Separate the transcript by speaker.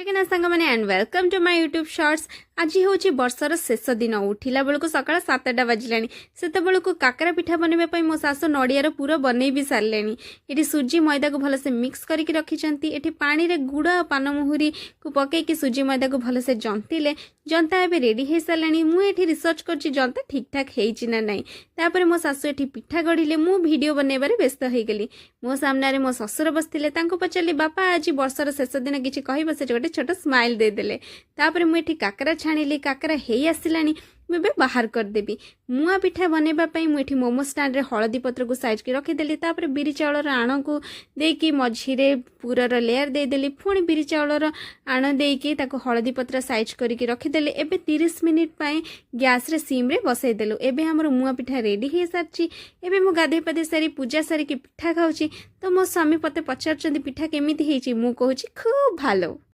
Speaker 1: जगन्नाथ सांग मैंने and welcome to my YouTube shorts. आज हूँ वर्षर शेष दिन उठिला बेलू सका 7टा बाजिला से काकरा पिठा बनवाई मो शाशु नड़ियार पूरा बनई भी सारे ये सुजी मैदा को भलसे मिक्स करके रखिंट ये पानी रे गुड़ और पानमुहुरी को पकईकि सुजी मैदा को भलसे जंतिले जनता एवं रेडी हो सारे मुझे रिसर्च कर जनता ठीक ठाक होना ना तापर मो शाशु ये पिठा गढ़िले मु वीडियो बनइबार व्यस्त हो गली। मो सामने मो ससुर बसते पचारे बापा आज वर्षर शेष दिन किसी कह से गोटे छोट स्माइल देदेले। तापर मुझे काकरा छाणिली काकरा हो आसलानी मुझे बाहर करदेवी मुआ पिठा बनवाई मुझे मोमो स्टाण्ड हलदी पत्र को साइज के रखीदेली। तापर बिरी चाउलर आण को देकी मझीरे पूरर लेयर देदेली पुणी बिरी चाउलर आण देकी हलदी पत्र साइज करके रखीदेली। एबे 30 मिनिट पाए गैस रे सिम रे बसईदेलु। एबे हमर मुआ पिठा रेडी हो सारी। एबे मु गाधे पाधे सारी पूजा सारी पिठा खाऊची तो मो स्वामी पते पचार पिठा केमिति हेची मु कहूची खूब भालो।